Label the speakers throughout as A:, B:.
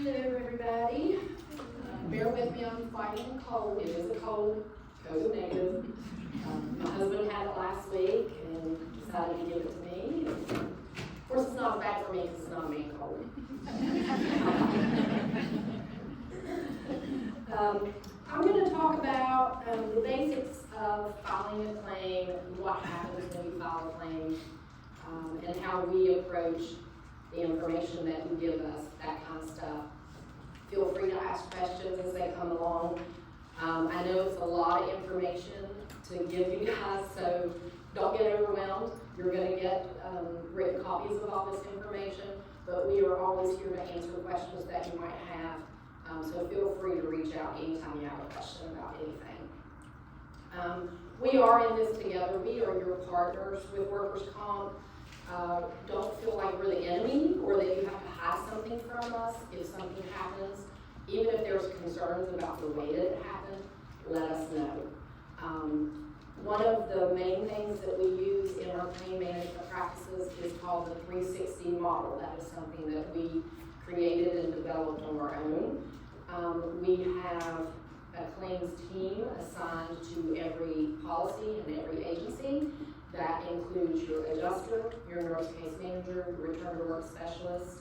A: Hello, everybody. Bear with me, I'm fighting a cold. It is a cold, COVID negative. My husband had it last week and decided to give it to me. Of course, it's not bad for me because it's not a man cold. I'm going to talk about the basics of filing a claim, what happens when you file a claim, and how we approach the information that you give us, that kind of stuff. Feel free to ask questions as they come along. I know it's a lot of information to give you guys, so don't get overwhelmed. You're going to get written copies of all this information, but we are always here to answer questions that you might have. So feel free to reach out anytime you have a question about anything. We are in this together. We are your partners with workers' comp. Don't feel like we're the enemy or that you have to hide something from us if something happens. Even if there's concerns about the way that it happened, let us know. One of the main things that we use in our claim management practices is called the 360 model. That is something that we created and developed on our own. We have a claims team assigned to every policy and every agency. That includes your adjuster, your nurse case manager, your return to work specialist.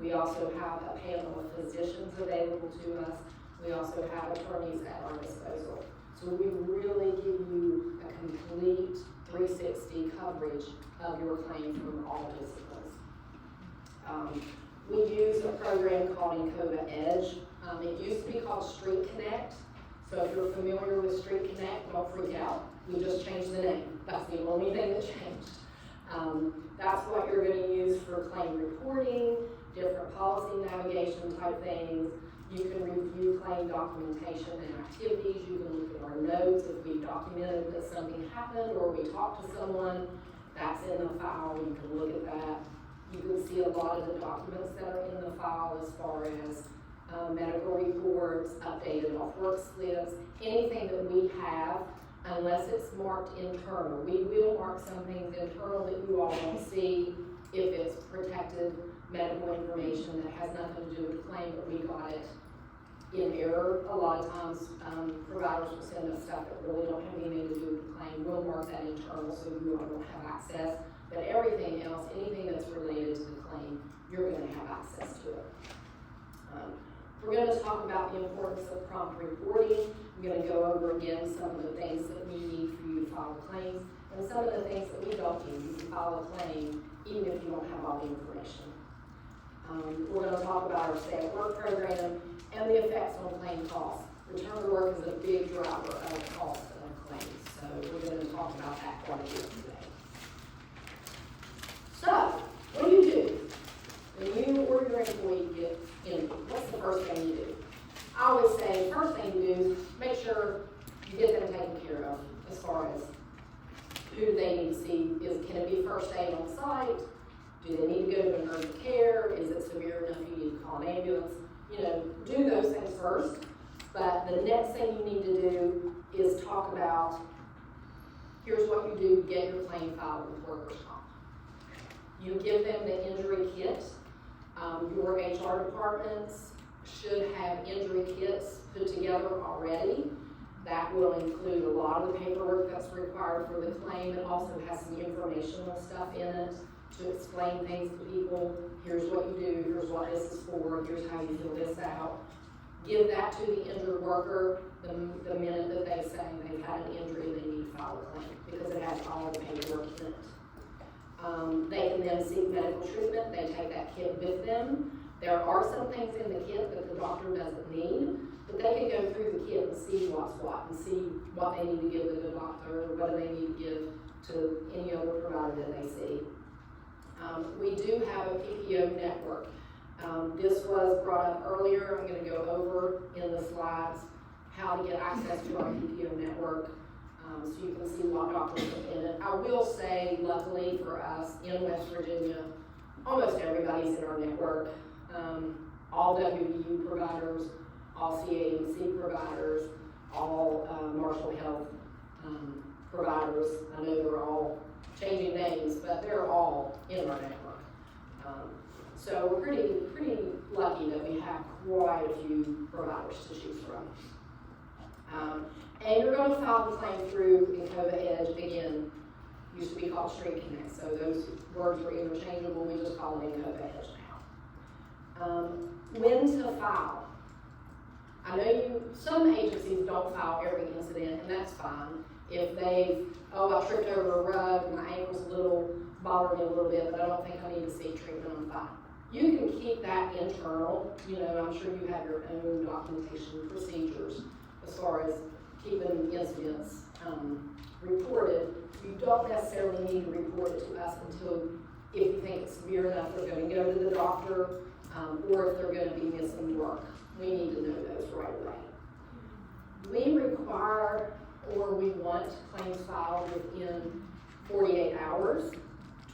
A: We also have a panel of physicians available to us. We also have attorneys at our disposal. So we really give you a complete 360 coverage of your claim from all disciplines. We use a program called Encova Edge. It used to be called Street Connect. So if you're familiar with Street Connect, don't freak out. We just changed the name. That's the only thing that changed. That's what you're going to use for claim reporting, different policy navigation type things. You can review claim documentation and activities. You can look at our notes if we documented that something happened or we talked to someone. That's in the file. You can look at that. You can see a lot of the documents that are in the file as far as medical reports, updated off work slips, anything that we have, unless it's marked internal. We will mark some things internal that you all won't see if it's protected medical information that has nothing to do with the claim, but we got it in error. A lot of times, providers will send us stuff that really don't have anything to do with the claim. We'll mark that internal so you all don't have access. But everything else, anything that's related to the claim, you're going to have access to it. We're going to talk about the importance of prompt reporting. I'm going to go over again some of the things that we need for you to file claims and some of the things that we don't need. You can file a claim even if you don't have all the information. We're going to talk about our Stay at Work program and the effects on claim costs. Return to work is a big driver of cost of claims, so we're going to talk about that quite a bit today. So, what do you do when you or your employee get injured? What's the first thing you do? I always say the first thing you do is make sure you get them taken care of as far as who do they need to see. Can it be first aid on site? Do they need to go to emergency care? Is it severe enough you need to call an ambulance? You know, do those things first. But the next thing you need to do is talk about, here's what you do, get your claim filed with workers' comp. You give them the injury kit. Your HR departments should have injury kits put together already. That will include a lot of the paperwork that's required for the claim. It also has some informational stuff in it to explain things to people. Here's what you do, here's what this is for, here's how you fill this out. Give that to the injured worker the minute that they say they've had an injury and they need to file a claim, because it has all the paperwork in it. They can then seek medical treatment. They take that kit with them. There are some things in the kit that the doctor doesn't need, but they can go through the kit and see what's what and see what they need to give to the doctor, or what do they need to give to any other provider that they see. We do have a PPO network. This was brought up earlier. I'm going to go over in the slides how to get access to our PPO network. So you can see what doctors are in it. I will say, luckily for us in West Virginia, almost everybody's in our network. All WVU providers, all CAMC providers, all Marshall Health providers. I know they're all changing names, but they're all in our network. So we're pretty lucky that we have quite a few providers to choose from. And you're going to file the claim through Encova Edge. Again, used to be called Street Connect, so those words were interchangeable. We just call it Encova Edge now. When to file? I know some agencies don't file every incident, and that's fine. If I tripped over a rug, my ankle's a little, bothering me a little bit, but I don't think I need to seek treatment, I'm fine. You can keep that internal. I'm sure you have your own documentation procedures as far as keeping incidents reported. You don't necessarily need to report it to us until, if you think it's severe enough, they're going to go to the doctor, or if they're going to be missing work. We need to know those right away. We require, or we want claims filed within 48 hours.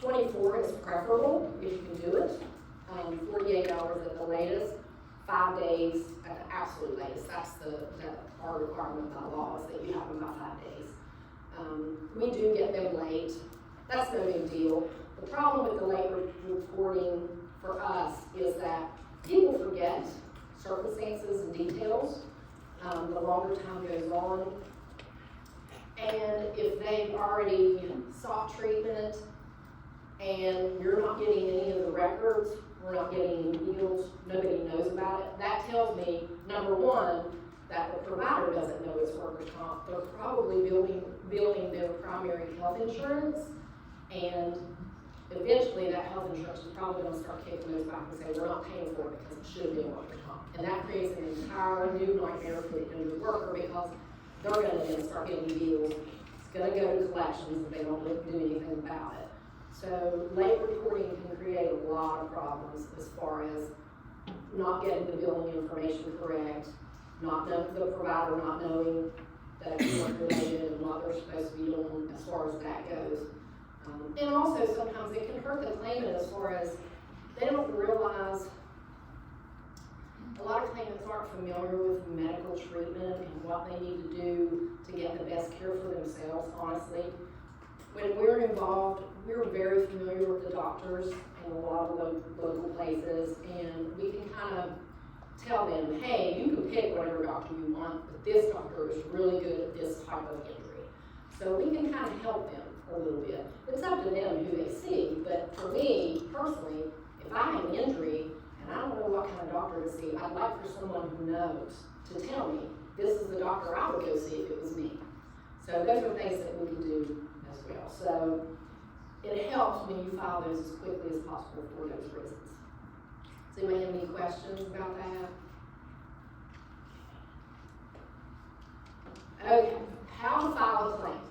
A: 24 is preferable if you can do it. 48 hours at the latest, 5 days at the absolute latest. That's our requirement by law, is that you have them by 5 days. We do get them late. That's no big deal. The problem with the late reporting for us is that people forget circumstances and details. The longer time goes on. And if they've already sought treatment and you're not getting any of the records, we're not getting any bills, nobody knows about it, that tells me, number one, that the provider doesn't know it's workers' comp. They're probably billing their primary health insurance, and eventually that health insurance is probably going to start kicking those back and say, we're not paying for it because it should be workers' comp. And that creates an entire new nightmare for the injured worker, because they're going to then start getting bills. It's going to go to collections if they don't do anything about it. So late reporting can create a lot of problems as far as not getting the billing information correct, the provider not knowing that it's work related and what they're supposed to be doing as far as that goes. And also sometimes it can hurt the claimant as far as they don't realize. A lot of claimants aren't familiar with medical treatment and what they need to do to get the best care for themselves, honestly. When we're involved, we're very familiar with the doctors in a lot of local places, and we can kind of tell them, hey, you can pick whatever doctor you want, but this doctor is really good at this type of injury. So we can kind of help them a little bit. It's up to them who they see, but for me, personally, if I have an injury and I don't know what kind of doctor to see, I'd like for someone who knows to tell me, this is the doctor I would go see if it was me. So those are things that we can do as well. So it helps when you file those as quickly as possible for those reasons. Does anybody have any questions about that? Okay, how to file a claim.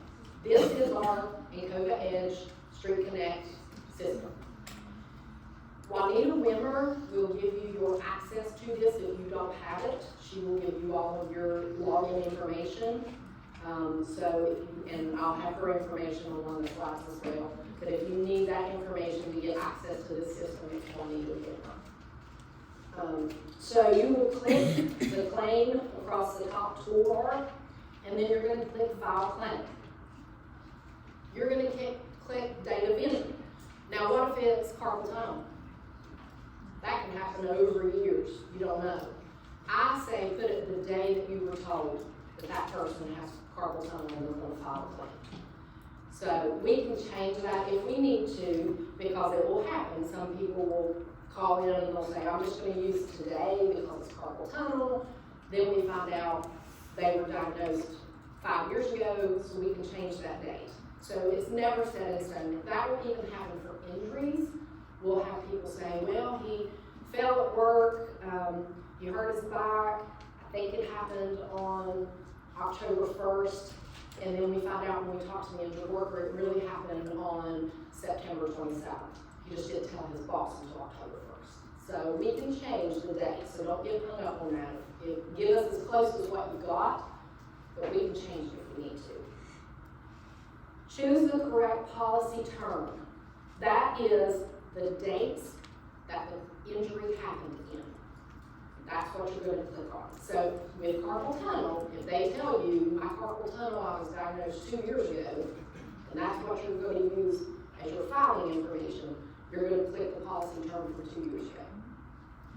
A: This is our Encova Edge Street Connect system. Juanita Wimmer will give you your access to this if you don't have it. She will give you all of your login information. And I'll have her information on one of the slides as well. But if you need that information to get access to this system, it's Juanita Wimmer. So you will click the claim across the top toolbar, and then you're going to click File Claim. You're going to click Date of Entry. Now, what if it's carpal tunnel? That can happen over years. You don't know. I say put it the day that you were told that person has carpal tunnel and they're going to file a claim. So we can change that if we need to, because it will happen. Some people will call in and they'll say, I'm just going to use it today because it's carpal tunnel. Then we find out they were diagnosed 5 years ago, so we can change that date. So it's never set in stone. That will even happen for injuries. We'll have people say, well, he fell at work, he hurt his back. I think it happened on October 1st, and then we find out when we talk to the injured worker, it really happened on September 27th. He just didn't tell his boss until October 1st. So we can change the date, so don't get hung up on that. Give us as close as what you got, but we can change it if we need to. Choose the correct policy term. That is the dates that the injury happened in. That's what you're going to click on. So with carpal tunnel, if they tell you, my carpal tunnel, I was diagnosed 2 years ago, and that's what you're going to use as your filing information, you're going to click the policy term from 2 years ago.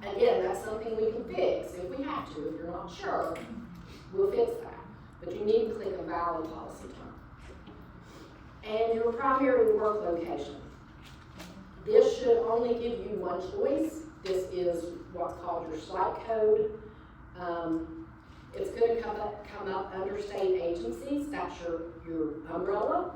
A: Again, that's something we can fix if we have to. If you're not sure, we'll fix that. But you need to click a valid policy term. And your primary work location. This should only give you one choice. This is what's called your SWIPE code. It's going to come up under state agencies. That's your umbrella.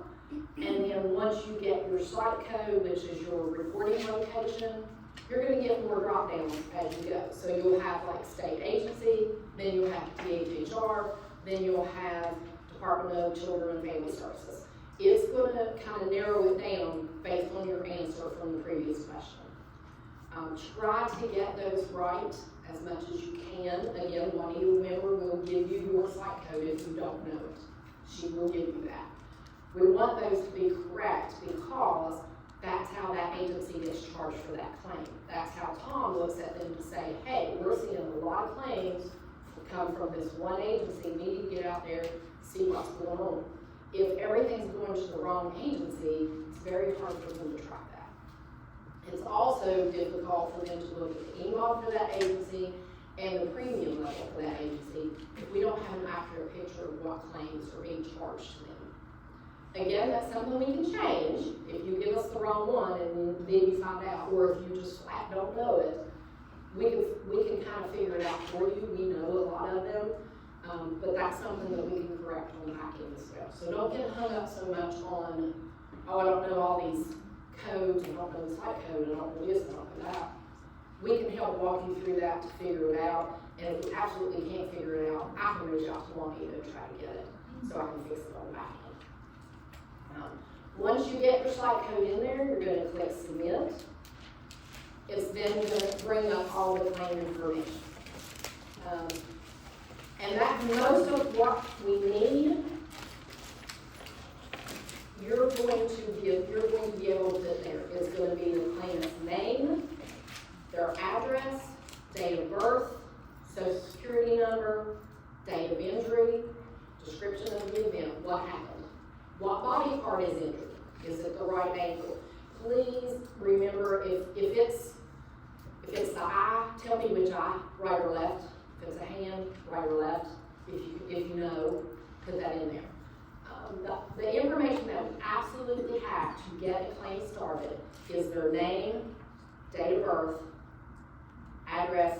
A: And then once you get your SWIPE code, which is your reporting location, you're going to get more drop downs as you go. So you'll have like state agency, then you'll have THHR, then you'll have Department of Children and Family Services. It's going to kind of narrow it down based on your answer from the previous question. Try to get those right as much as you can. Again, Juanita member will give you your site code if you don't know it. She will give you that. We want those to be correct because that's how that agency gets charged for that claim. That's how Tom looks at them to say, hey, we're seeing a lot of claims come from this one agency. We need to get out there, see what's going on. If everything's going to the wrong agency, it's very hard for them to track that. It's also difficult for them to look at the email for that agency and the premium level for that agency if we don't have an accurate picture of what claims are being charged to them. Again, that's something we can change. If you give us the wrong one and then you find out, or if you just flat don't know it, we can kind of figure it out for you. We know a lot of them. But that's something that we can correct on the back end as well. So don't get hung up so much on, oh, I don't know all these codes, I don't know the site code, I don't know this, I don't know that. We can help walk you through that to figure it out. And if we absolutely can't figure it out, I can reach out to Juanita and try to get it so I can fix it on the back end. Once you get your site code in there, you're going to click submit. It's then going to bring up all the claim information. And that's most of what we need. You're going to be able to put there. It's going to be the claimant's name, their address, date of birth, social security number, date of injury, description of the event, what happened, what body part is injured, is it the right ankle? Please remember if it's the eye, tell me which eye, right or left. If it's a hand, right or left, if you know, put that in there. The information that we absolutely have to get a claim started is their name, date of birth, address,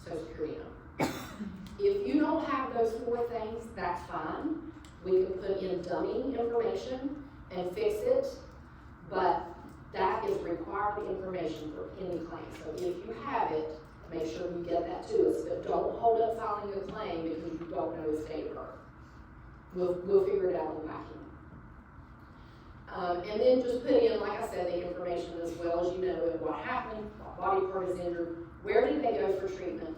A: social security number. If you don't have those four things, that's fine. We can put in dummy information and fix it, but that is required information for any claim. So if you have it, make sure you get that to us, but don't hold up filing a claim because you don't know his date of birth. We'll figure it out on the back end. And then just put in, like I said, the information as well as you know what happened, what body part is injured, where did they go for treatment.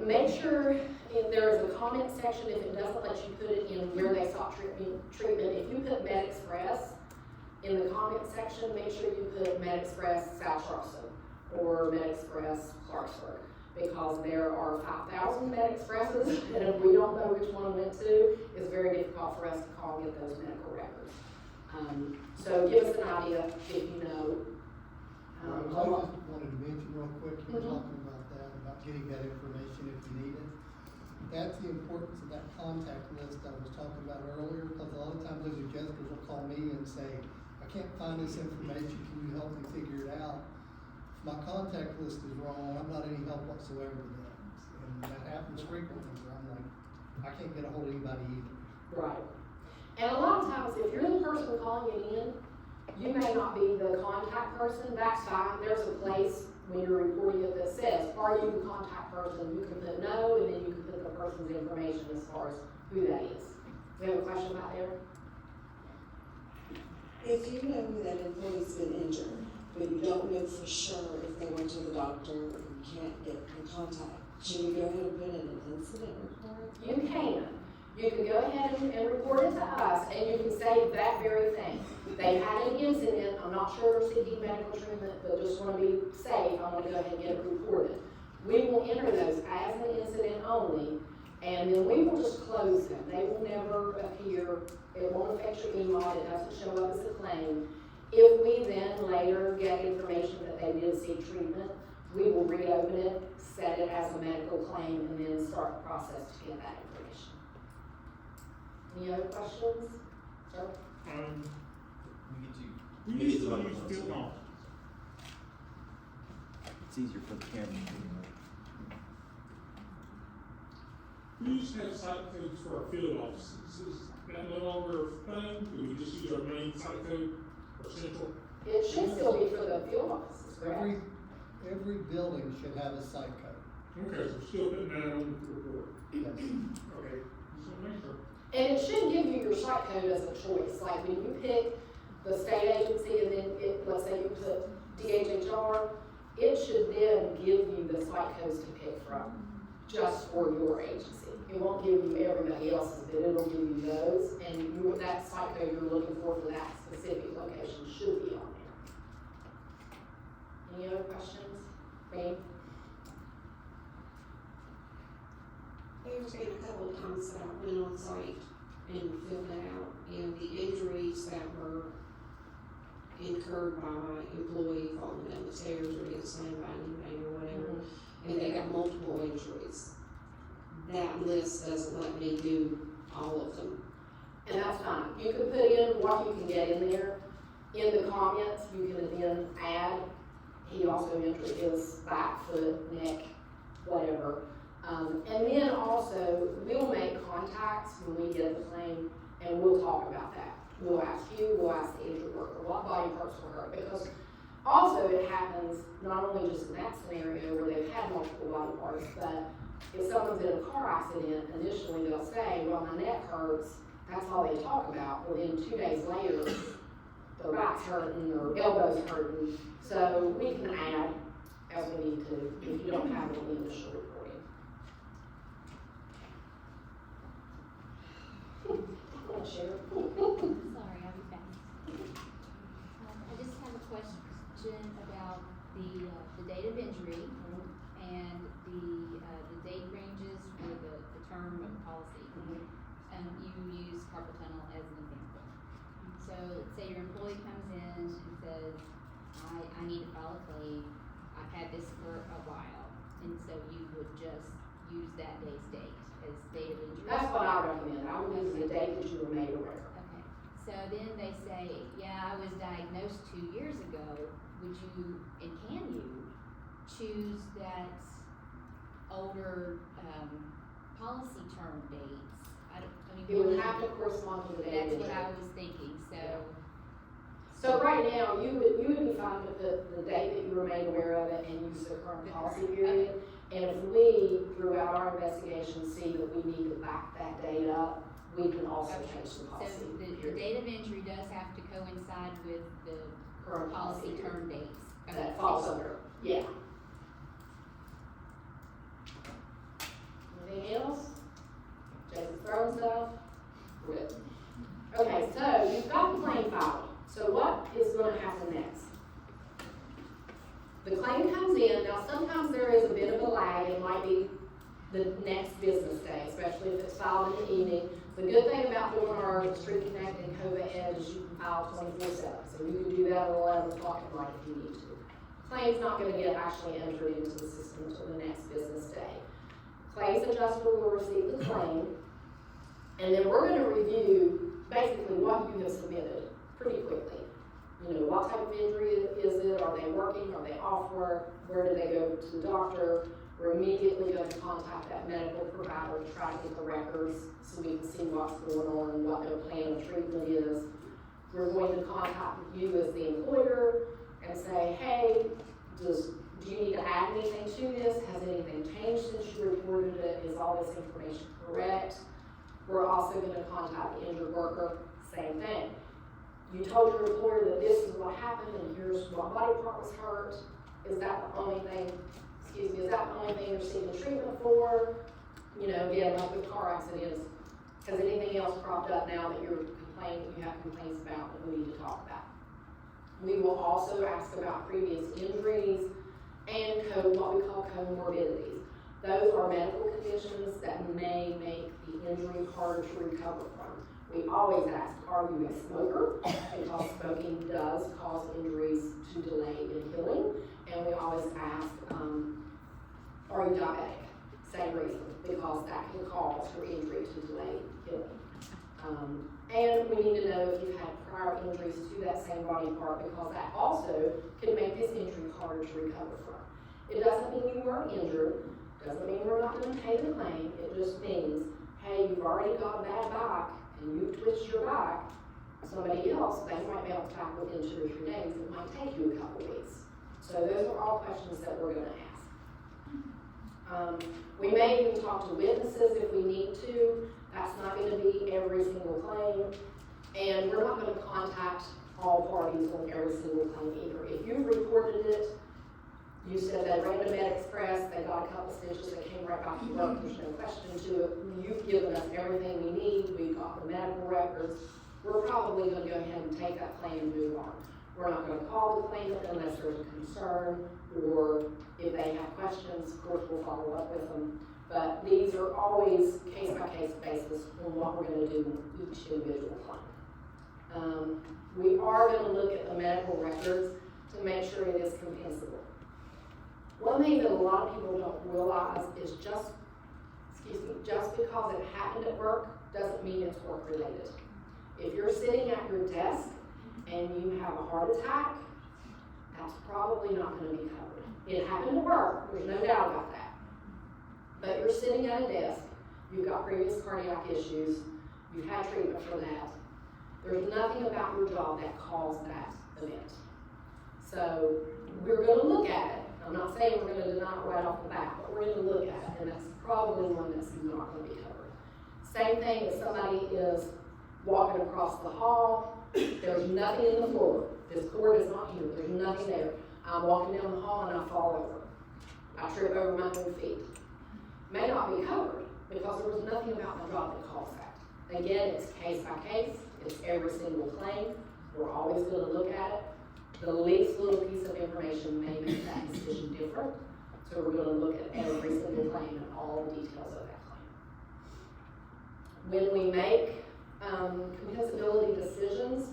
A: Make sure if there is a comment section, if it doesn't let you put it in where they sought treatment, if you put MedExpress in the comment section, make sure you put MedExpress South Charleston or MedExpress Clarksburg, because there are 5,000 MedExpresses, and if we don't know which one went to, it's very difficult for us to call and get those medical records. So give us an idea if you know.
B: I just wanted to mention real quick, you were talking about that, about getting that information if you need it. That's the importance of that contact list I was talking about earlier, because a lot of times those adjusters will call me and say, I can't find this information, can you help me figure it out? My contact list is wrong, I'm not any help whatsoever to them. And that happens frequently where I'm like, I can't get a hold of anybody either.
A: Right. And a lot of times, if you're the person calling it in, you may not be the contact person, that's fine. There's a place when you're reporting it that says, are you the contact person? You can put no, and then you can put the person's information as far as who that is. Do you have a question about there?
C: If you know that an employee's been injured, but you don't know for sure if they went to the doctor or you can't get in contact, should you go ahead and put in an incident report?
A: You can. You can go ahead and report it to us, and you can say that very thing. They had an incident, I'm not sure they're seeking medical treatment, but just want to be safe, I want to go ahead and get it reported. We will enter those as an incident only, and then we will just close them. They will never appear, it won't affect your email, it doesn't show up as a claim. If we then later get information that they did seek treatment, we will reopen it, set it as a medical claim, and then start the process to get that information. Any other questions? Sir?
D: We used to use field offices.
E: It's easier for the camera.
D: We used to have site codes for our field offices. Is that no longer a thing? Do we just use our main site code or central?
A: It should still be for the field offices, correct?
B: Every building should have a site code.
D: Okay, so we're still putting that on the report.
B: Yes.
D: Okay, just want to make sure.
A: And it should give you your site code as a choice, like when you pick the state agency and then let's say you put DHHR, it should then give you the site codes to pick from, just for your agency. It won't give you everybody else's, but it'll give you those, and that site code you're looking for that specific location should be on there. Any other questions? Ray?
C: There's been a couple of times that I went on site and filled that out, and the injuries that were incurred by employee falling down the stairs or getting slammed by anything or whatever, and they got multiple injuries. That list doesn't let me do all of them.
A: And that's fine. You can put in what you can get in there. In the comments, you can then add, he also entered his back, foot, neck, whatever. And then also, we'll make contacts when we get the claim, and we'll talk about that. We'll ask you, we'll ask the injured worker, what body parts were hurt, because also it happens not only just in that scenario where they've had multiple body parts, but if someone's in a car accident, initially they'll say, well, my neck hurts, that's all they talk about. Well, then 2 days later, their back's hurting, or elbow's hurting, so we can add as we need to, if you don't have it in the initial reporting. Share.
F: Sorry, I'll be fast. I just have a question about the date of injury and the date ranges for the term of the policy. You use carpal tunnel as an example. So let's say your employee comes in and says, I need to file a claim. I've had this for a while, and so you would just use that day's date as date of injury.
A: That's what I recommend. I would use the date that you were made aware.
F: Okay, so then they say, yeah, I was diagnosed 2 years ago. Would you, and can you, choose that older, policy term dates? I mean,
A: It would have to correspond to the date.
F: that's what I was thinking, so.
A: So right now, you would be fine with the date that you were made aware of it and use the current policy period. And if we, throughout our investigation, see that we need to back that date up, we can also change the policy.
F: So the
A: period.
F: date of injury does have to coincide with the
A: Current
F: policy
A: period.
F: term dates.
A: That falls under, yeah. Anything else? Jason's throwing stuff? Good. Okay, so you've got the claim filed. So what is gonna happen next? The claim comes in. Now sometimes there is a bit of a lag. It might be the next business day, especially if it's filed in the evening. The good thing about doing our Street Connect and Encova Edge is you can file 24/7. So you can do that at 11 o'clock at night if you need to. Claim's not gonna get actually entered into the system until the next business day. Claims adjuster will receive the claim, and then we're gonna review basically what you have submitted pretty quickly. You know, what type of injury is it? Are they working? Are they off work? Where did they go to the doctor? We're immediately going to contact that medical provider to try to get the records so we can see what's going on and what their plan of treatment is. We're going to contact you as the employer and say, hey, do you need to add anything to this? Has anything changed since you reported it? Is all this information correct? We're also going to contact the injured worker, same thing. You told your employer that this is what happened and here's what body part was hurt. Is that the only thing, is that the only thing you're seeking treatment for? You know, again, like with car accidents, has anything else cropped up now that you have complaints about that we need to talk about? We will also ask about previous injuries and what we call comorbidities. Those are medical conditions that may make the injury harder to recover from. We always ask, are you a smoker? Because smoking does cause injuries to delay in healing. And we always ask, are you diabetic? Same reason, because that can cause your injury to delay healing. And we need to know if you've had prior injuries to that same body part, because that also can make this injury harder to recover from. It doesn't mean you weren't injured, doesn't mean we're not going to pay the claim. It just means, hey, you've already got a bad back and you twist your back. Somebody else, they might bounce back within 2 or 3 days. It might take you a couple weeks. So those are all questions that we're going to ask. We may even talk to witnesses if we need to. That's not going to be every single claim. And we're not going to contact all parties on every single claim either. If you've reported it, you said that ran to Med Express, they got a couple stitches, they came right back to work, there's no question to it. You've given us everything we need, we've got the medical records. We're probably going to go ahead and take that claim and move on. We're not going to call the claimant unless there's a concern, or if they have questions, of course we'll follow up with them. But these are always case-by-case basis on what we're going to do in each individual claim. We are going to look at the medical records to make sure it is compensable. One thing that a lot of people don't realize is just because it happened at work doesn't mean it's work-related. If you're sitting at your desk and you have a heart attack, that's probably not going to be covered. It happened at work, there's no doubt about that. But you're sitting at a desk, you've got previous cardiac issues, you've had treatment for that. There's nothing about your job that caused that event. So we're going to look at it. I'm not saying we're going to deny it right off the bat, but we're going to look at it, and that's probably one that's not going to be covered. Same thing if somebody is walking across the hall, there's nothing in the floor. This cord is not here, there's nothing there. I'm walking down the hall and I fall over. I trip over my own feet. May not be covered because there was nothing about my job that caused that. Again, it's case by case, it's every single claim. We're always going to look at it. The least little piece of information may make that decision different. So we're going to look at every single claim and all the details of that claim. When we make compensability decisions,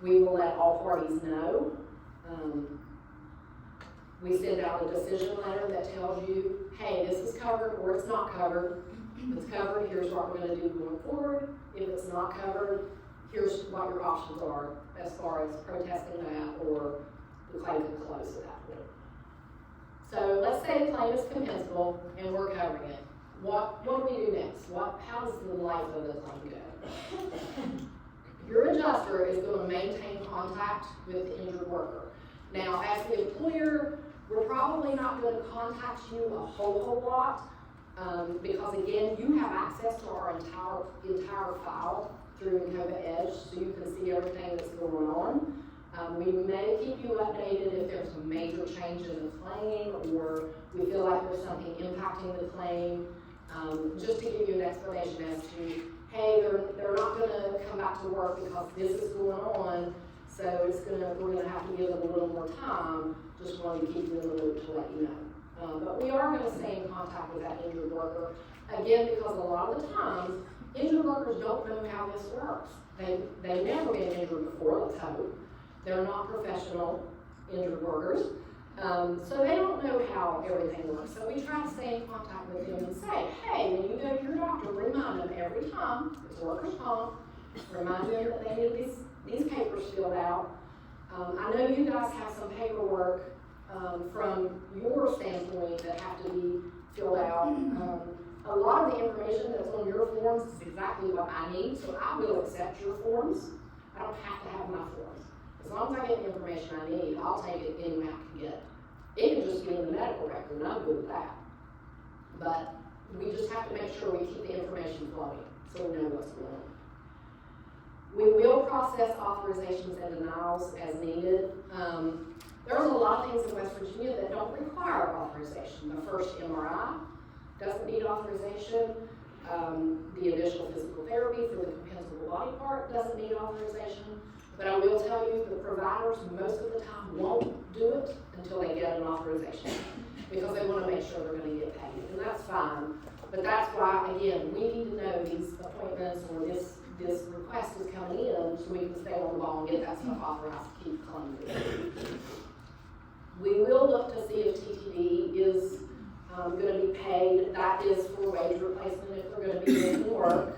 A: we will let all parties know. We send out a decision letter that tells you, hey, this is covered or it's not covered. If it's covered, here's what we're going to do going forward. If it's not covered, here's what your options are as far as protesting that or the claim can close at that point. So let's say the claim is compensable and we're covering it. What do we do next? How does the life of the claim go? Your adjuster is going to maintain contact with the injured worker. Now, as the employer, we're probably not going to contact you a whole lot because, again, you have access to our entire file through Encova Edge, so you can see everything that's going on. We may keep you updated if there's a major change in the claim or we feel like there's something impacting the claim. Just to give you an explanation as to, hey, they're not going to come back to work because this is going on, so we're going to have to give them a little more time. Just wanted to keep you in the loop to let you know. But we are going to stay in contact with that injured worker, again, because a lot of the times, injured workers don't know how this works. They've never been injured before, let's hope. They're not professional injured workers. So they don't know how everything works. So we try to stay in contact with them and say, hey, when you go to your doctor, remind them every time, it's workers' comp, remind them that they need these papers filled out. I know you guys have some paperwork from your standpoint that have to be filled out. A lot of the information that's on your forms is exactly what I need, so I will accept your forms. I don't have to have my forms. As long as I get the information I need, I'll take it any way I can get it. It can just be in the medical record, and I'm good with that. But we just have to make sure we keep the information flowing so we know what's going on. We will process authorizations and denials as needed. There's a lot of things in West Virginia that don't require authorization. The first MRI doesn't need authorization. The additional physical therapy for the compensable body part doesn't need authorization. But I will tell you, the providers most of the time won't do it until they get an authorization because they want to make sure they're going to get paid. And that's fine. But that's why, again, we need to know these appointments or this request is coming in so we can stay on the ball and get that stuff authorized to keep claims. We will look to see if TTD is gonna be paid. That is for wage replacement if they're gonna be doing work.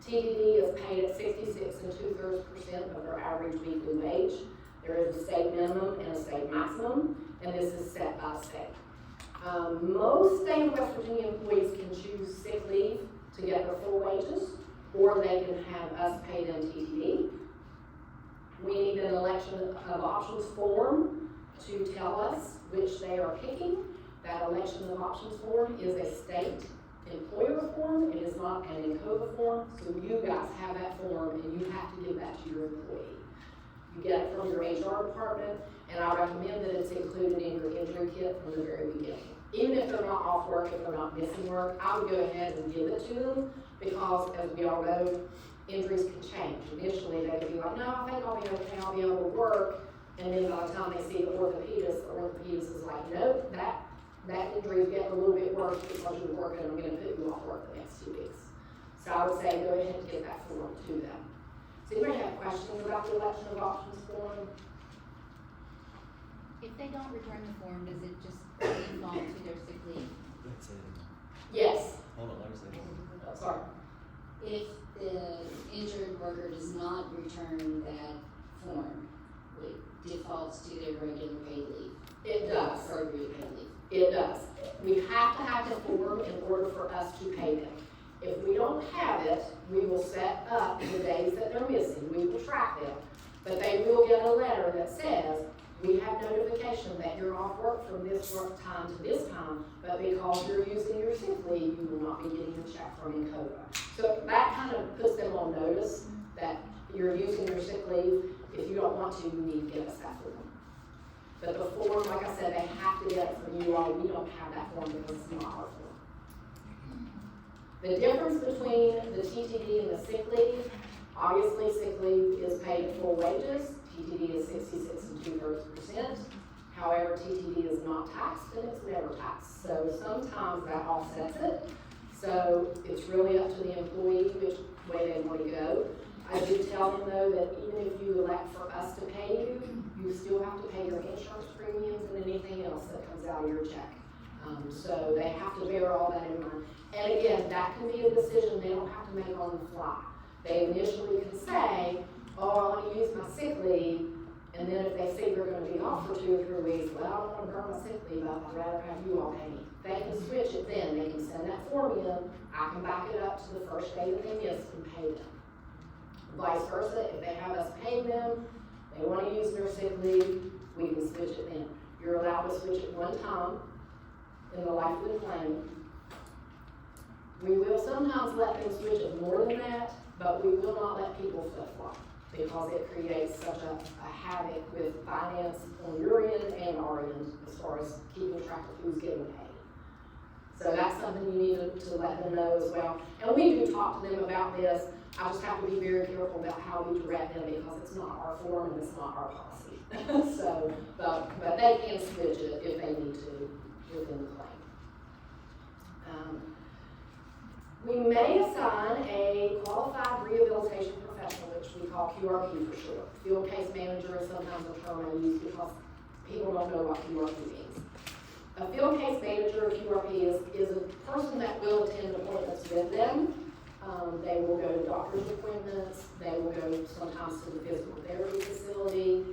A: TTD is paid at 66 2/3% of their average weekly wage. There is a state minimum and a state maximum, and this is set by state. Most state of West Virginia employees can choose sick leave to get their full wages, or they can have us pay them TTD. We need an election of options form to tell us which they are picking. That election of options form is a state employer form. It is not an Encova form, so you guys have that form and you have to give that to your employee. You get it from your HR department, and I recommend that it's included in your injury kit from the very beginning. Even if they're not off work, if they're not missing work, I would go ahead and give it to them, because as we all know, injuries can change. Initially, they could be like, no, I think I'll be okay, I'll be able to work, and then by the time they see the orthopedist is like, nope, that injury is getting a little bit worse because you're working, I'm gonna put you off work the next 2 weeks. So I would say go ahead and get that form to them. Does anybody have questions about the election of options form?
F: If they don't return the form, does it just default to their sick leave?
E: That's it.
A: Yes.
E: Hold on, let me say.
A: Oh, sorry.
G: If the injured worker does not return that form, it defaults to their regular paid leave.
A: It does.
G: Appropriate paid leave.
A: It does. We have to have the form in order for us to pay them. If we don't have it, we will set up the days that they're missing. We will track them. But they will get a letter that says, we have notification that you're off work from this work time to this time, but because you're using your sick leave, you will not be getting a check from Encova. So that kind of puts them on notice that you're using your sick leave. If you don't want to, you need to get us that form. But the form, like I said, they have to get it from you all. We don't have that form because it's not our form. The difference between the TTD and the sick leave, obviously sick leave is paid at full wages. TTD is 66 2/3%. However, TTD is not taxed and it's never taxed. So sometimes that offsets it. So it's really up to the employee which way they want to go. I do tell them though that even if you elect for us to pay you, you still have to pay your insurance premiums and anything else that comes out of your check. So they have to bear all that in mind. And again, that can be a decision they don't have to make on the fly. They initially can say, oh, I want to use my sick leave, and then if they say they're going to be off for 2 or 3 weeks, well, I don't want to burn my sick leave up, I'd rather have you all pay me. They can switch it then, they can send that form in, I can back it up to the first day that they missed and pay them. Vice versa, if they have us pay them, they want to use their sick leave, we can switch it then. You're allowed to switch it one time in the life of the claim. We will sometimes let them switch it more than that, but we will not let people flip-flop because it creates such a havoc with finance on your end and our end as far as keeping track of who's getting paid. So that's something you need to let them know as well. And we do talk to them about this. I just have to be very careful about how we direct them because it's not our form and it's not our policy. So, but they can switch it if they need to within the claim. We may assign a qualified rehabilitation professional, which we call QRP for short. Field case manager is sometimes a term I use because people don't know what QRP means. A field case manager, QRP, is a person that will attend appointments with them. They will go to doctor's appointments. They will go sometimes to the physical therapy facility.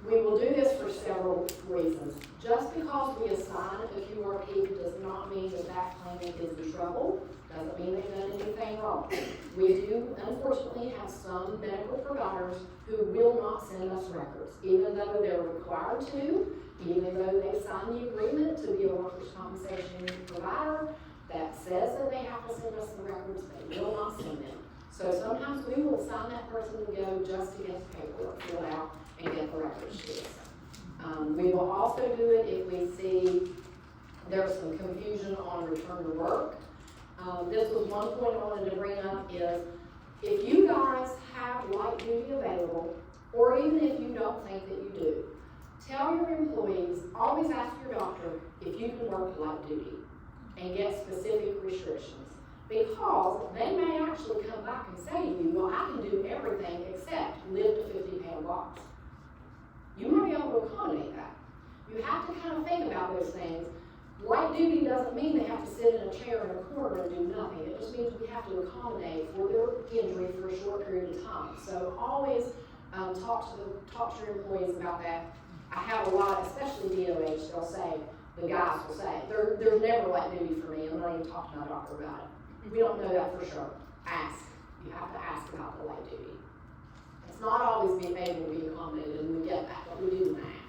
A: We will do this for several reasons. Just because we assign a QRP does not mean that that claimant is in trouble. Doesn't mean they've done anything wrong. We do, unfortunately, have some medical providers who will not send us records, even though they're required to, even though they signed the agreement to be a workers' compensation provider that says that they have to send us the records, they will not send them. So sometimes we will assign that person to go just to get the paperwork filled out and get the records to us. We will also do it if we see there's some confusion on return to work. This was one point I wanted to bring up is if you guys have light duty available, or even if you don't think that you do, tell your employees, always ask your doctor if you can work light duty. and get specific restrictions. Because they may actually come back and say to you, well, I can do everything except lift a 50-pound box. You might be able to accommodate that. You have to kind of think about those things. Light duty doesn't mean they have to sit in a chair in a corner and do nothing. It just means we have to accommodate for their injury for a short period of time. So always talk to your employees about that. I have a lot, especially DOH, they'll say, the guys will say, there's never light duty for me. I'm not even talking to my doctor about it. We don't know that for sure. Ask. You have to ask about the light duty. It's not always being able to be accommodated, and we get that, but we do ask.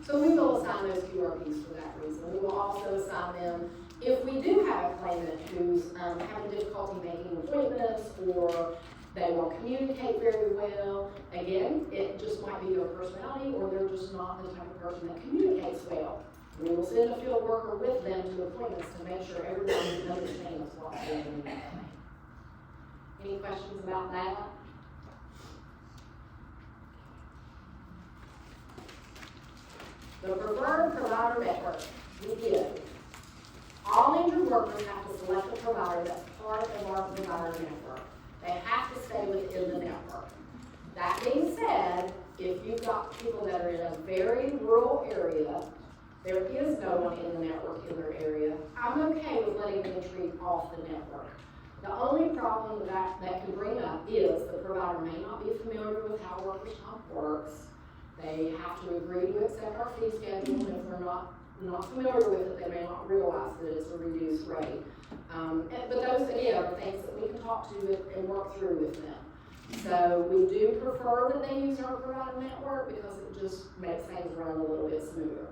A: So we will assign those QRPs for that reason. We will also assign them, if we do have a claimant who's having difficulty making appointments, or they won't communicate very well, again, it just might be their personality, or they're just not the type of person that communicates well. We will send a field worker with them to appointments to make sure everybody understands what's going on. Any questions about that? The preferred provider network, we give. All injured workers have to select a provider that's part of our provider network. They have to stay within the network. That being said, if you've got people that are in a very rural area, there is no one in the network in their area, I'm okay with letting them treat off the network. The only problem that can bring up is the provider may not be familiar with how workers' comp works. They have to agree to accept our fee schedule, and if they're not familiar with it, they may not realize that it's a reduced rate. But those, again, are things that we can talk to and work through with them. So we do prefer that they use our provider network because it just makes things run a little bit smoother.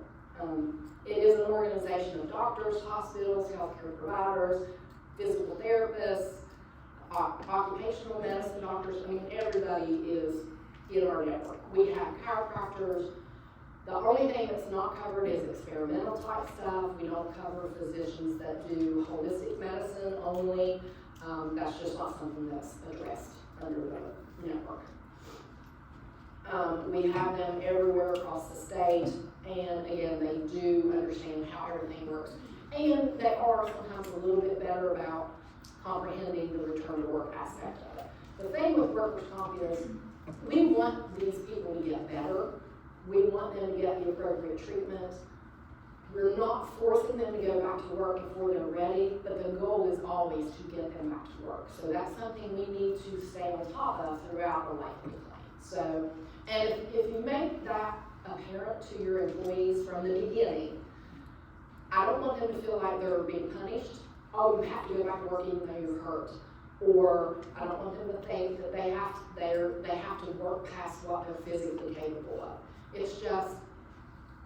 A: It is an organization of doctors, hospitals, healthcare providers, physical therapists, occupational medicine doctors. I mean, everybody is in our network. We have chiropractors. The only thing that's not covered is experimental type stuff. We don't cover physicians that do holistic medicine only. That's just not something that's addressed under the network. We have them everywhere across the state, and again, they do understand how everything works. And they are sometimes a little bit better about comprehending the return to work aspect of it. The thing with workers' comp is we want these people to get better. We want them to get the appropriate treatment. We're not forcing them to go back to work before they're ready, but the goal is always to get them back to work. So that's something we need to stay on top of throughout the life of the claim. So, and if you make that apparent to your employees from the beginning, I don't want them to feel like they're being punished. Oh, you have to go back to work even though you're hurt. Or I don't want them to think that they have to work past what they're physically capable of. It's just,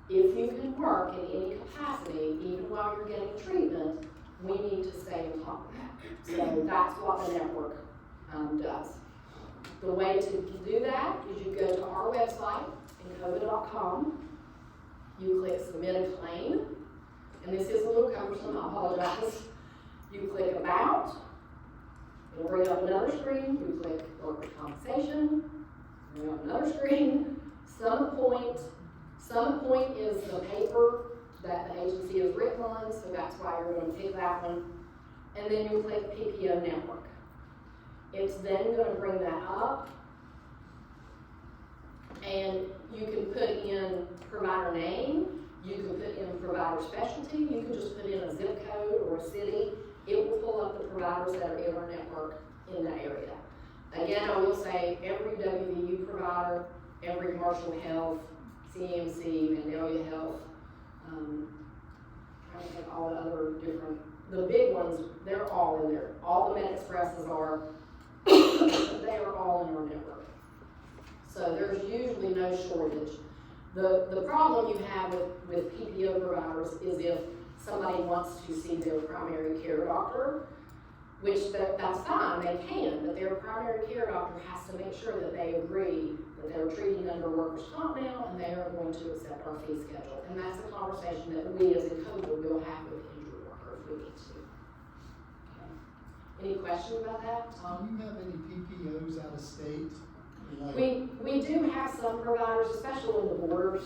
A: if you can work in any capacity, even while you're getting treatment, we need to stay on top of that. So that's what the network does. The way to do that is you go to our website, Encova.com. You click Submit a Claim. And this is a little cumbersome, I apologize. You click About. It'll bring up another screen. You click Workers' Compensation. Bring up another screen. Sum Point. Sum Point is the paper that the agency has written on, so that's why you're going to pick that one. And then you click PPO Network. It's then going to bring that up. And you can put in provider name. You can put in provider specialty. You can just put in a zip code or a city. It will pull up the providers that are in our network in that area. Again, I will say every WVU provider, every Marshall Health, CMC, Vandalia Health, I think all the other different, the big ones, they're all in there. All the Med Expresses are, they are all in our network. So there's usually no shortage. The problem you have with PPO providers is if somebody wants to see their primary care doctor, which that's fine, they can, but their primary care doctor has to make sure that they agree that they're treating under workers' comp now and they are going to accept our fee schedule. And that's a conversation that we as Encova will have with the injured worker if we need to. Okay. Any questions about that, Tom?
B: Do you have any PPOs out of state?
A: We do have some providers, especially in the borders,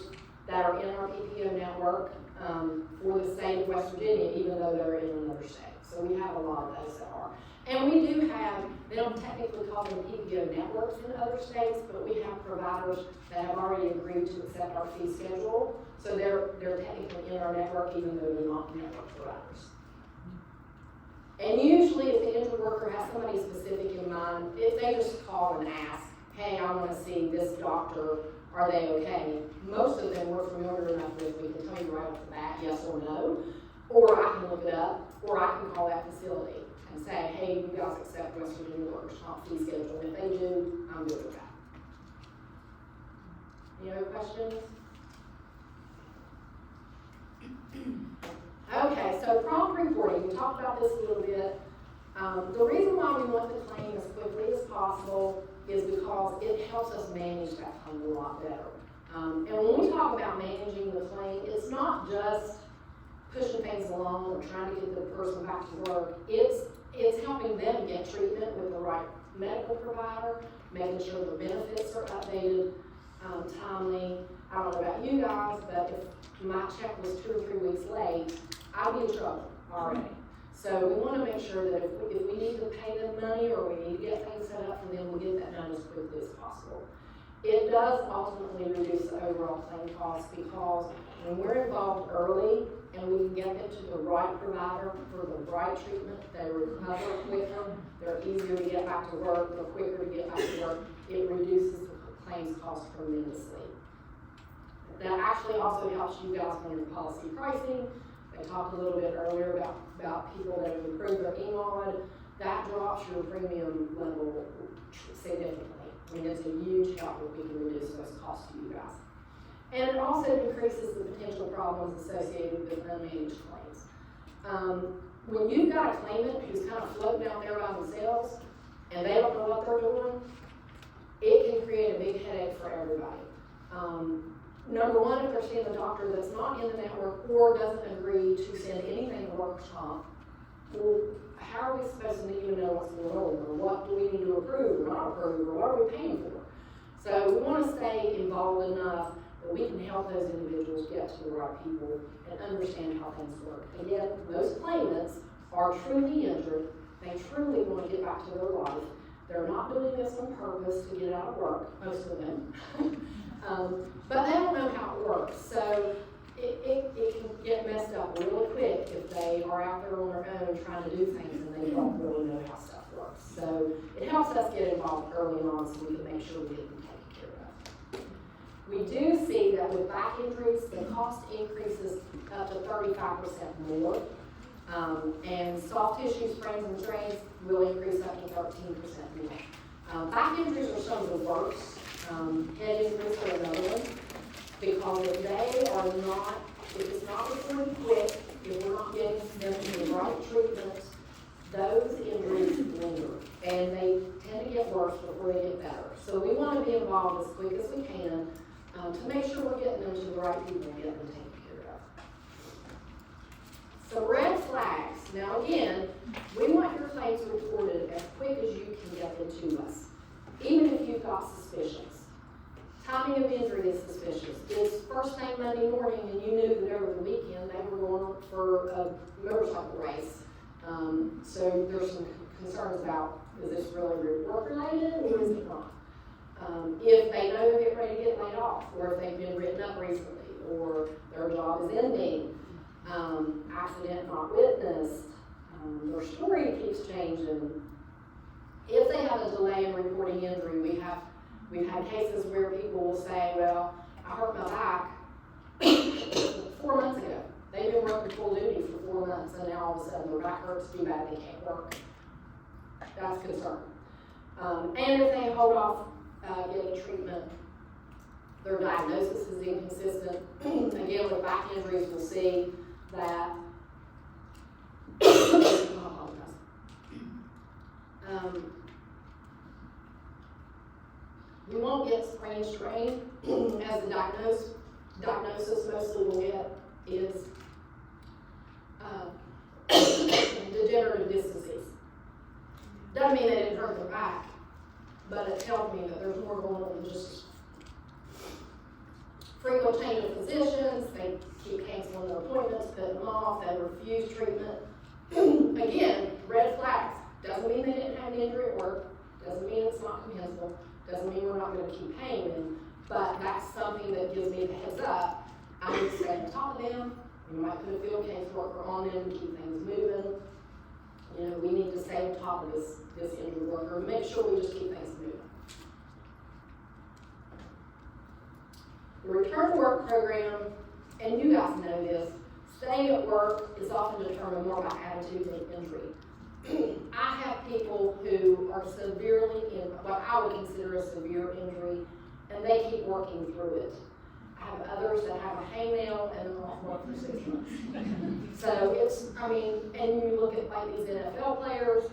A: that are in our PPO network. for the state of West Virginia, even though they're in another state. So we have a lot of those that are. And we do have, they don't technically call them PPO networks in other states, but we have providers that have already agreed to accept our fee schedule. So they're technically in our network, even though they're not network providers. And usually if the injured worker has somebody specific in mind, if they just call and ask, hey, I want to see this doctor, are they okay? Most of them we're familiar enough with, we can tell you right off the bat, yes or no. Or I can look it up, or I can call that facility and say, hey, you guys accept West Virginia workers' comp fee schedule. If they do, I'm good with that. Any other questions? Okay, so prompt reporting, we talked about this a little bit. The reason why we want the claim as quickly as possible is because it helps us manage that claim a lot better. And when we talk about managing the claim, it's not just pushing things along or trying to get the person back to work. It's helping them get treatment with the right medical provider, making sure the benefits are updated, timely. I don't know about you guys, but if my check was 2 or 3 weeks late, I'd be in trouble already. So we want to make sure that if we need to pay them money or we need to get things set up for them, we'll get that done as quickly as possible. It does ultimately reduce the overall claim cost because when we're involved early and we can get them to the right provider for the right treatment, they recover quicker, they're easier to get back to work, they're quicker to get back to work, it reduces the claims cost tremendously. That actually also helps you guys on your policy pricing. I talked a little bit earlier about people that have improved their EMOD. That drops your premium level significantly. I mean, it's a huge help if we can reduce those costs to you guys. And it also decreases the potential problems associated with unmanaged claims. When you've got a claimant who's kind of floating out there by themselves and they don't know what they're doing, it can create a big headache for everybody. Number one, if they're seeing a doctor that's not in the network or doesn't agree to send anything to workers' comp, well, how are we supposed to even know what's going on, or what do we need to approve or not approve, or what are we paying for? So we want to stay involved enough that we can help those individuals get to the right people and understand how things work. Again, those claimants are truly injured. They truly want to get back to their life. They're not doing this on purpose to get out of work, most of them. But they don't know how it works. So it can get messed up really quick if they are out there on their own trying to do things and they don't really know how stuff works. So it helps us get involved early on so we can make sure we get them taken care of. We do see that with back injuries, the cost increases up to 35% more. And soft tissue sprains and strains will increase up to 13% more. Back injuries are some of the worst. Head injuries are another one. Because if they are not, if it's not reported quick, if we're not getting them to the right treatment, those injuries linger. And they tend to get worse before they get better. So we want to be involved as quick as we can to make sure we're getting them to the right people and getting them taken care of. So red flags. Now again, we want your claims reported as quick as you can get them to us, even if you've got suspicions. Timing of injury is suspicious. It's first thing Monday morning and you knew that over the weekend they were going for a motorcycle race. So there's some concerns about, is this really work related or is it not? If they know they're getting ready to get laid off, or if they've been written up recently, or their job is ending, accident not witnessed, their story keeps changing. If they have a delay in reporting injury, we've had cases where people will say, well, I hurt my back 4 months ago. They've been working full duty for 4 months and now all of a sudden their back hurts too bad they can't work. That's concerning. And if they hold off getting treatment, their diagnosis is inconsistent. Again, with back injuries, we'll see that we won't get sprain strain as the diagnosis mostly we'll get is degenerative disc disease. Doesn't mean they didn't hurt their back, but it tells me that there's more going on than just frequent change of physicians. They keep canceling canceling their appointments, putting them off, they refuse treatment. Again, red flags. Doesn't mean they didn't have an injury at work, doesn't mean it's not compensable, doesn't mean we're not gonna keep paying them, but that's something that gives me the heads up. I need to stay on top of them. We might put a field case worker on them to keep things moving. You know, we need to stay on top of this injured worker and make sure we just keep things moving. The return to work program, and you guys know this, staying at work is often determined more by attitude than injury. I have people who are severely in what I would consider a severe injury, and they keep working through it. I have others that have a hangnail and they're off work for 6 months. So it's, I mean, and you look at like these NFL players,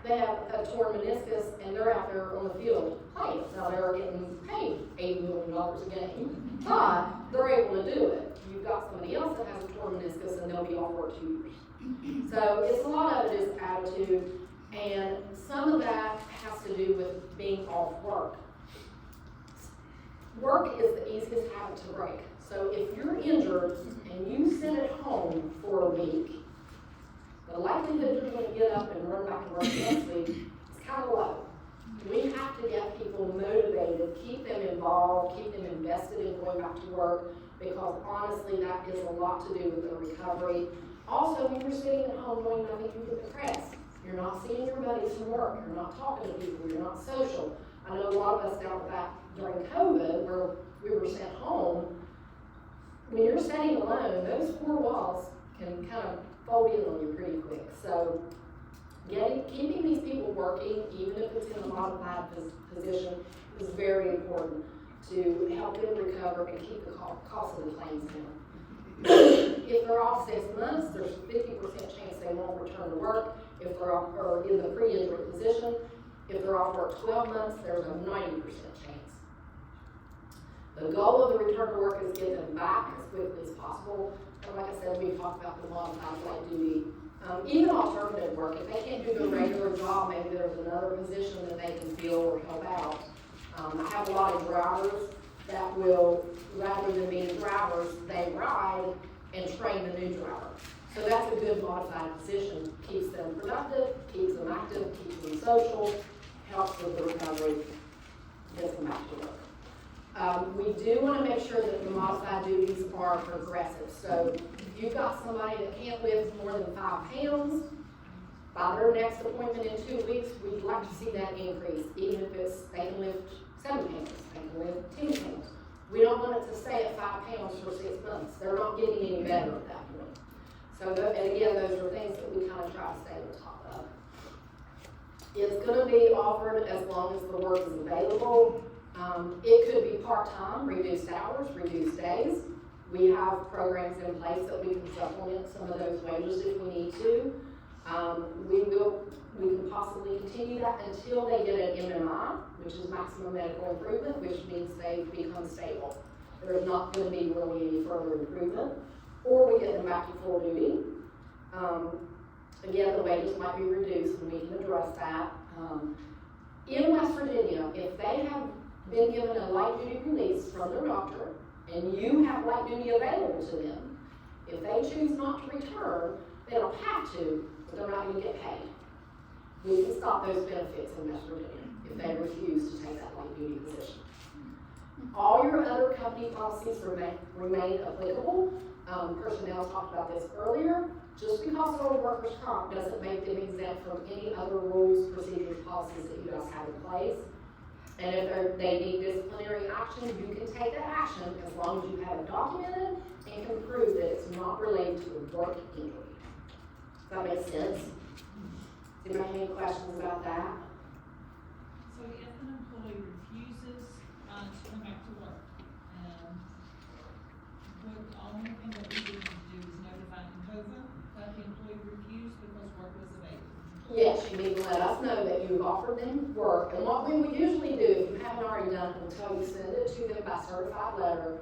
A: they have a torn meniscus and they're out there on the field playing. Now they're getting paid $8 million a game, but they're able to do it. You've got somebody else that has a torn meniscus and they'll be off work 2 years. So it's a lot of it is attitude, and some of that has to do with being off work. Work is the easiest habit to break. So if you're injured and you sit at home for a week, the likelihood you're going to get up and run back to work next week is kind of low. We have to get people motivated, keep them involved, keep them invested in going back to work, because honestly that is a lot to do with their recovery. Also, when you're sitting at home doing nothing, you get depressed. You're not seeing your buddies from work, you're not talking to people, you're not social. I know a lot of us dealt with that during COVID, where we were sent home. When you're sitting alone, those 4 walls can kind of fold in on you pretty quick. So keeping these people working, even if it's in a modified position, is very important to help them recover and keep the cost of the claims down. If they're off 6 months, there's a 50% chance they won't return to work if they're off, or in the pre-injury position. If they're off work 12 months, there's a 90% chance. The goal of the return to work is get them back as quickly as possible. And like I said, we talked about the modified light duty. Even alternative work, if they can't do their regular job, maybe there's another position that they can fill or help out. I have a lot of drivers that will, rather than being drivers, they ride and train the new driver. So that's a good modified position. Keeps them productive, keeps them active, keeps them social, helps with the recovery, gets them back to work. We do want to make sure that the modified duties are progressive. So if you've got somebody that can't lift more than 5 pounds, by their next appointment in 2 weeks, we'd like to see that increase, even if it's they can lift 7 pounds, they can lift 10 pounds. We don't want it to stay at 5 pounds for 6 months. They're not getting any better at that point. So, and again, those are things that we kind of try to stay on top of. It's going to be offered as long as the work is available. It could be part-time, reduced hours, reduced days. We have programs in place that we can supplement some of those wages if we need to. We can possibly continue that until they get an MMI, which is maximum medical improvement, which means they become stable. There is not going to be really any further improvement. Or we get them back to full duty. Again, the wages might be reduced, and we can address that. In West Virginia, if they have been given a light duty release from their doctor, and you have light duty available to them, if they choose not to return, they don't have to, but they're not going to get paid. We can stop those benefits in West Virginia if they refuse to take that light duty position. All your other company policies remain applicable. Personnel talked about this earlier. Just because they're workers' comp doesn't make them exempt from any other rules, procedures, policies that you guys have in place. And if they need disciplinary action, you can take that action as long as you have it documented and can prove that it's not related to a work injury. Does that make sense? Do you have any questions about that?
E: So if an employee refuses to come back to work, the only thing that we need to do is notify Encova that the employee refused because work was available?
A: Yes, you need to let us know that you've offered them work. And what we would usually do, if you haven't already done it, until you send it to them by certified letter,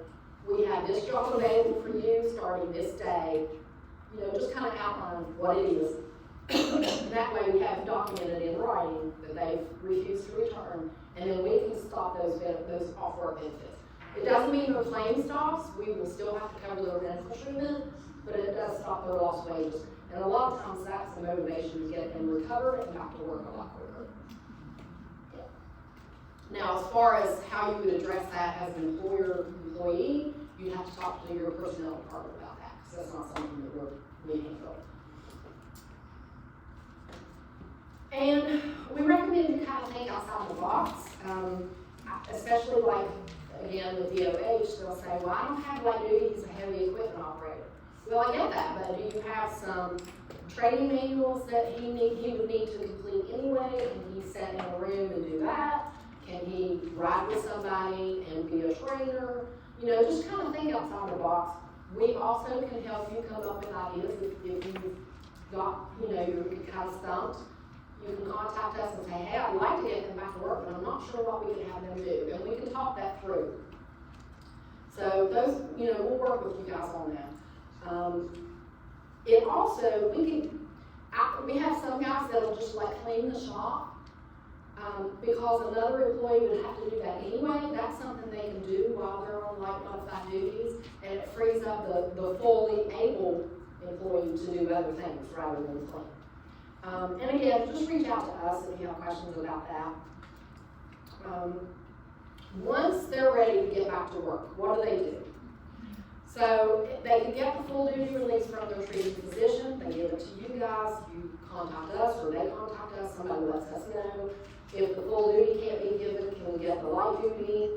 A: we have this job available for you starting this day. You know, just kind of outline what it is. That way we have documented in writing that they've refused to return, and then we can stop those off-work benefits. It doesn't mean their claim stops, we will still have to cover their medical treatment, but it does stop their lost wages. And a lot of times that's the motivation to get them recovered and back to work a lot quicker. Now, as far as how you would address that as an employee, you'd have to talk to your personnel department about that, because that's not something that we handle. And we recommend you kind of think outside the box, especially like, again, with DOH, they'll say, well, I don't have light duty, he's a heavy equipment operator. Well, I get that, but do you have some training manuals that he would need to complete anyway? Can he sit in a room and do that? Can he ride with somebody and be a trainer? You know, just kind of think outside the box. We also can help you come up with ideas if you've got, you know, you're kind of stumped. You can contact us and say, hey, I'd like to get them back to work, but I'm not sure what we can have them do. And we can talk that through. So those, you know, we'll work with you guys on that. It also, we have some guys that'll just like clean the shop. Because another employee would have to do that anyway. That's something they can do while they're on like modified duties, and it frees up the fully able employee to do other things rather than clean. And again, just reach out to us if you have questions about that. Once they're ready to get back to work, what do? So they can get the full duty release from their treating physician. They give it to you guys. You contact us, or they contact us. Somebody lets us know. If the full duty can't be given, can we get the light duty?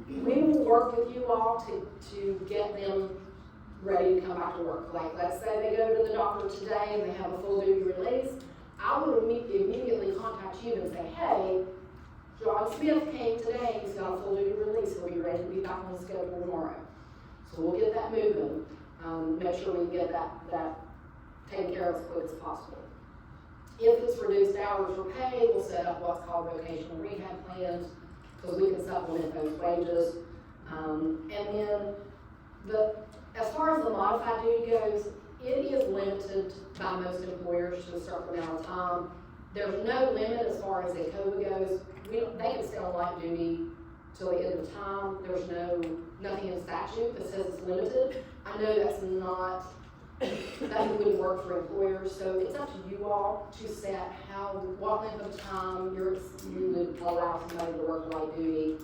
A: We will work with you all to get them ready to come back to work. Like, let's say they go to the doctor today and they have a full duty release. I would immediately contact you and say, hey, John Smith came today, he's got a full duty release, he'll be ready to be back on the schedule tomorrow. So we'll get that moving, make sure we can get that taken care of as quick as possible. If it's reduced hours or pay, we'll set up what's called vocational rehab plans, because we can supplement those wages. And then as far as the modified duty goes, it is limited by most employers to a certain amount of time. There's no limit as far as Encova goes. They can stay on light duty till the end of time. There's nothing in statute that says it's limited. I know that's not, that wouldn't work for employers, so it's up to you all to set what length of time you would allow somebody to work light duty.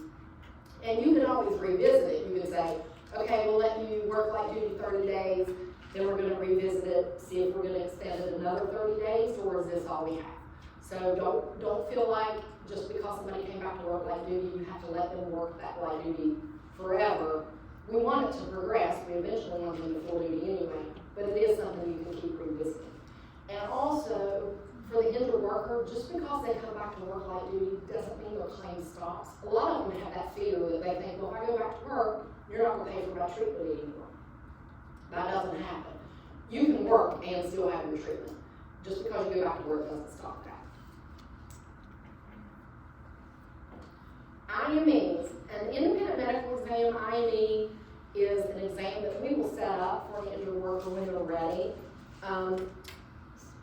A: And you can always revisit it. You can say, okay, we'll let you work light duty 30 days, then we're gonna revisit it, see if we're gonna extend it another 30 days, or is this all we have? So don't feel like just because somebody came back to work light duty, you have to let them work that light duty forever. We want it to progress. We eventually want them to full duty anyway, but it is something you can keep revisiting. And also, for the injured worker, just because they come back to work light duty doesn't mean their claim stops. A lot of them have that fear that they think, well, if I go back to work, you're not gonna pay for my treatment anymore. That doesn't happen. You can work and still have your treatment. Just because you go back to work doesn't stop that. IMEs, an independent medical exam, IME, is an exam that we will set up for the injured worker when they're ready.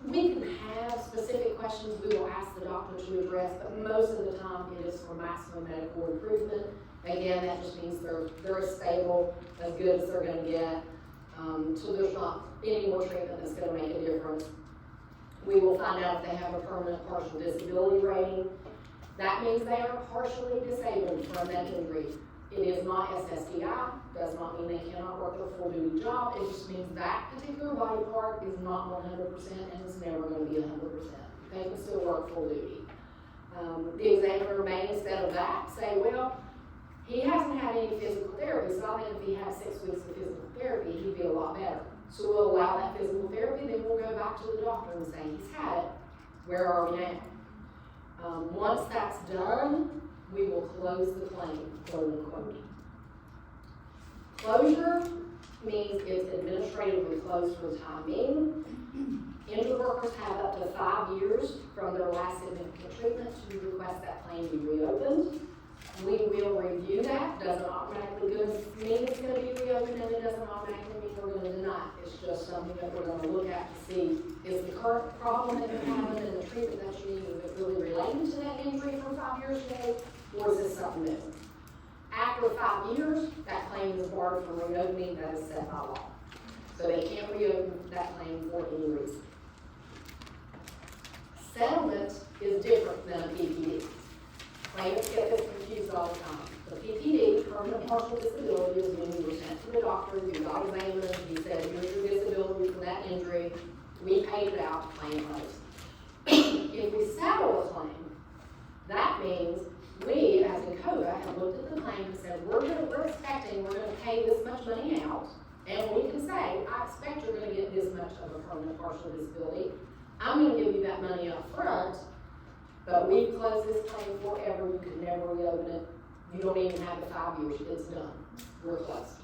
A: We can have specific questions we will ask the doctor to address, but most of the time it is for maximum medical improvement. Again, that just means they're as stable, as good as they're going to get. So there's not any more treatment that's going to make a difference. We will find out if they have a permanent partial disability rating. That means they are partially disabled from that injury. It is not SSDI, does not mean they cannot work their full duty job. It just means that particular body part is not 100% and it's never going to be 100%. They can still work full duty. The examiner may, instead of that, say, well, he hasn't had any physical therapy, so I think if he had 6 weeks of physical therapy, he'd be a lot better. So we'll allow that physical therapy, then we'll go back to the doctor and say, he's had it, where are we now? Once that's done, we will close the claim, quote unquote. Closure means it's administratively closed for the time being. Injured workers have up to 5 years from their last significant treatment to request that claim be reopened. We will review that. Doesn't automatically mean it's going to be reopened, and it doesn't automatically mean we're going to deny it. It's just something that we're going to look at to see, is the current problem that you're having and the treatment that you need, is it really related to that injury from 5 years ago, or is this something new? After after 5 years, that claim is barred from reopening, that is set by law. So they can't reopen that claim for any reason. Settlement is different than a PPD. Claimants get this confused all the time. The PPD, permanent partial disability, is when you were sent to the doctor, you got examined, he said, here's your disability for that injury, we paid it out, claim closed. If we settle a claim, that means we, as Encova, have looked at the claim and said, we're expecting we're gonna pay this much money out, and we can say, I expect you're gonna get this much of a permanent partial disability. I'm gonna give you that money up front, but we've closed this claim forever, you can never reopen it. You don't even have the 5 years, it's done. We're closed.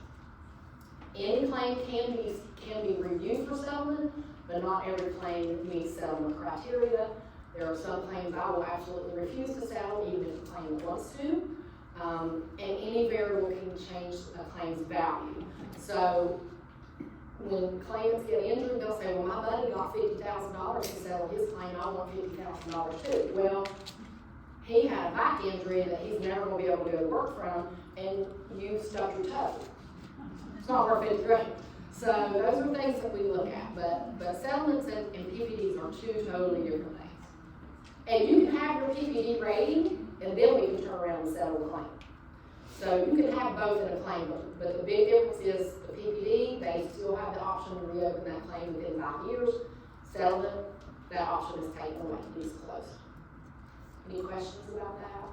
A: Any claim can be reviewed for settlement, but not every claim meets settlement criteria. There are some claims I will absolutely refuse to settle, even if the claimant wants to. And any variable can change a claim's value. So when claimants get injured, they'll say, well, my buddy got $50,000 to settle his claim, I want $50,000 too. Well, he had a back injury that he's never gonna be able to go to work from, and you stuck your toe. It's not worth $50,000. So those are things that we look at, but settlements and PPDs are two totally different things. And you can have your PPD rating, and then we can turn around and settle the claim. So you can have both in a claim, but the big difference is the PPD, they still have the option to reopen that claim within 5 years. Settlement, that option is taken away, it's closed. Any questions about that?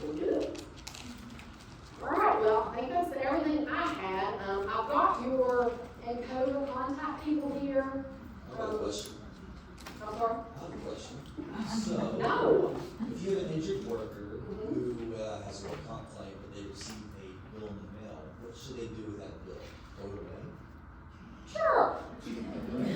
A: We're good. All right, well, I think that's everything I had. I've got your Encova contact people here.
H: I have a question.
A: I'm sorry?
H: I have a question. So,
A: No.
H: if you have an injured worker who has a work comp claim, but they receive a bill in the mail, what should they do with that bill? Throw it away?
A: Sure.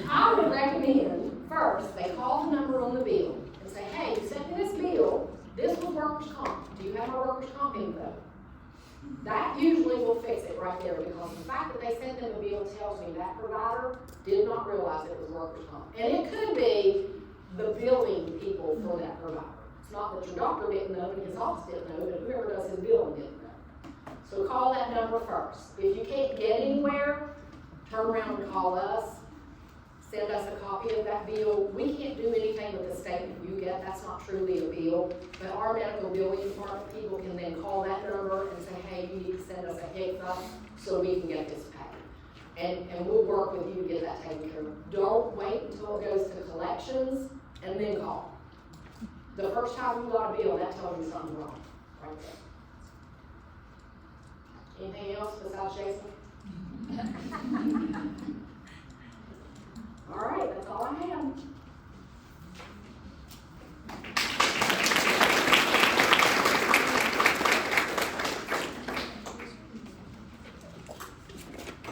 A: I would recommend, first, they call the number on the bill and say, hey, you sent me this bill, this was workers' comp. Do you have our workers' comp info? That usually will fix it right there, because the fact that they sent them a bill tells me that provider did not realize it was workers' comp. And it could be the billing people for that provider. It's not that your doctor didn't know and his office didn't know, but whoever does his billing didn't know. So call that number first. If you can't get anywhere, turn around and call us. Send us a copy of that bill. We can't do anything with the statement you get, that's not truly a bill. But our medical billing department people can then call that number and say, hey, you need to send us a HICVA so we can get this paid. And we'll work with you to get that taken care of. Don't wait until it goes to collections and then call. The first time you got a bill, that tells you something's wrong, right there. Anything else besides Jason?